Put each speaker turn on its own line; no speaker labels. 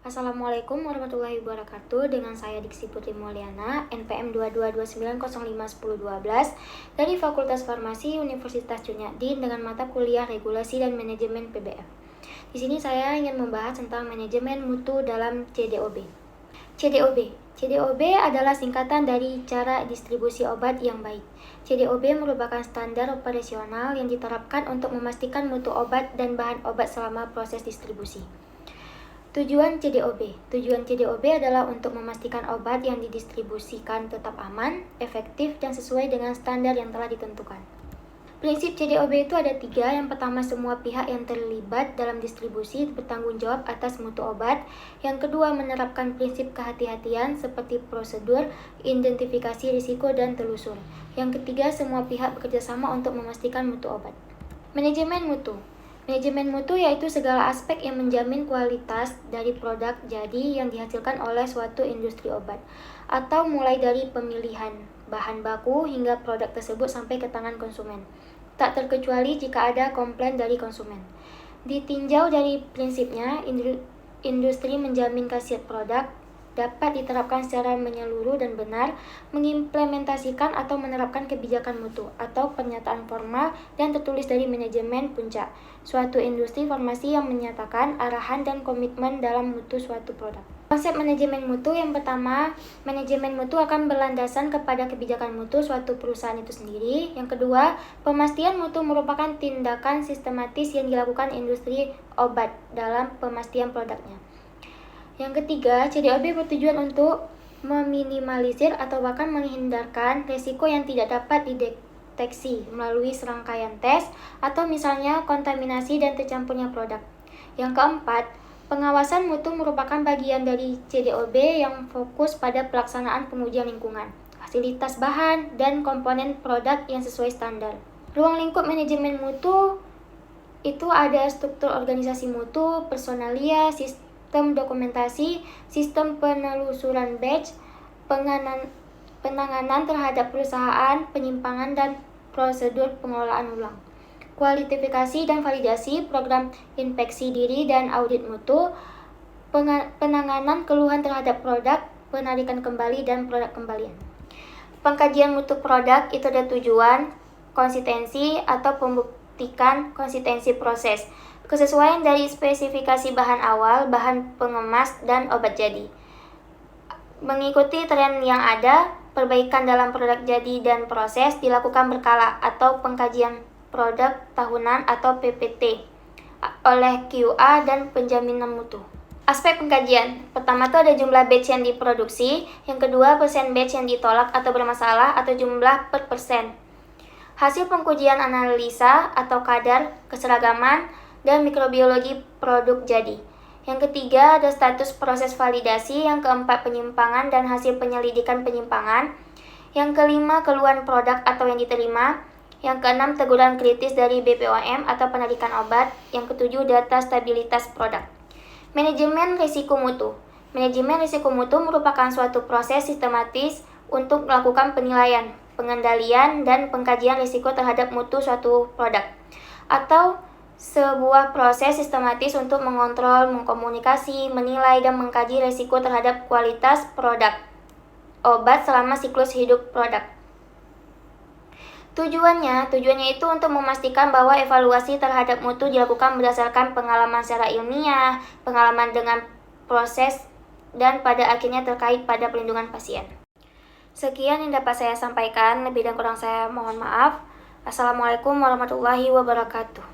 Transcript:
Assalamualaikum warahmatullahi wabarakatuh. Dengan saya Diksi Putri Mulyana, NPM 2229051012 dari Fakultas Farmasi Universitas Cunyadin dengan mata kuliah Regulasi dan Manajemen PBF. Di sini saya ingin membahas tentang manajemen mutu dalam CDOB. CDOB adalah singkatan dari cara distribusi obat yang baik. CDOB merupakan standar operasional yang diterapkan untuk memastikan mutu obat dan bahan obat selama proses distribusi. Tujuan CDOB adalah untuk memastikan obat yang didistribusikan tetap aman, efektif, dan sesuai dengan standar yang telah ditentukan. Prinsip CDOB itu ada 3. Yang pertama, semua pihak yang terlibat dalam distribusi bertanggung jawab atas mutu obat. Yang kedua, menerapkan prinsip kehati-hatian seperti prosedur, identifikasi risiko, dan telusur. Yang ketiga, semua pihak bekerjasama untuk memastikan mutu obat. Manajemen mutu yaitu segala aspek yang menjamin kualitas dari produk jadi yang dihasilkan oleh suatu industri obat, atau mulai dari pemilihan bahan baku hingga produk tersebut sampai ke tangan konsumen, tak terkecuali jika ada komplain dari konsumen. Ditinjau dari prinsipnya, industri menjamin khasiat produk dapat diterapkan secara menyeluruh dan benar, mengimplementasikan atau menerapkan kebijakan mutu atau pernyataan formal dan tertulis dari manajemen puncak suatu industri farmasi yang menyatakan arahan dan komitmen dalam mutu suatu produk. Konsep manajemen mutu yang pertama, manajemen mutu akan berlandasan kepada kebijakan mutu suatu perusahaan itu sendiri. Yang kedua, pemastian mutu merupakan tindakan sistematis yang dilakukan industri obat dalam pemastian produknya. Yang ketiga, CDOB bertujuan untuk meminimalisir atau bahkan menghindarkan risiko yang tidak dapat dideteksi melalui serangkaian tes atau misalnya kontaminasi dan tercampurnya produk. Yang keempat, pengawasan mutu merupakan bagian dari CDOB yang fokus pada pelaksanaan pengujian lingkungan, fasilitas bahan, dan komponen produk yang sesuai standar. Ruang lingkup manajemen mutu itu ada struktur organisasi mutu, personalia, sistem dokumentasi, sistem penelusuran batch, penanganan terhadap perusahaan, penyimpangan dan prosedur pengelolaan ulang, kualifikasi dan validasi, program inspeksi diri dan audit mutu, penanganan keluhan terhadap produk, penarikan kembali dan produk kembalian. Pengkajian mutu produk itu ada tujuan, konsistensi atau pembuktikan konsistensi proses, kesesuaian dari spesifikasi bahan awal, bahan pengemas, dan obat jadi. Mengikuti tren yang ada, perbaikan dalam produk jadi dan proses dilakukan berkala atau pengkajian produk tahunan atau PPT oleh QA dan penjaminan mutu. Aspek pengkajian, pertama itu ada jumlah batch yang diproduksi, yang kedua persen batch yang ditolak atau bermasalah atau jumlah per persen. Hasil pengujian analisa atau kadar keseragaman dan mikrobiologi produk jadi. Yang ketiga ada status proses validasi, yang keempat penyimpangan dan hasil penyelidikan penyimpangan. Yang kelima keluhan produk atau yang diterima. Yang keenam teguran kritis dari BPOM atau penarikan obat. Yang ketujuh data stabilitas produk. Manajemen risiko mutu. Manajemen risiko mutu merupakan suatu proses sistematis untuk melakukan penilaian, pengendalian, dan pengkajian risiko terhadap mutu suatu produk, atau sebuah proses sistematis untuk mengontrol, mengkomunikasi, menilai, dan mengkaji risiko terhadap kualitas produk obat selama siklus hidup produk. Tujuannya itu untuk memastikan bahwa evaluasi terhadap mutu dilakukan berdasarkan pengalaman secara ilmiah, pengalaman dengan proses, dan pada akhirnya terkait pada pelindungan pasien. Sekian yang dapat saya sampaikan, lebih dan kurang saya mohon maaf. Assalamualaikum warahmatullahi wabarakatuh.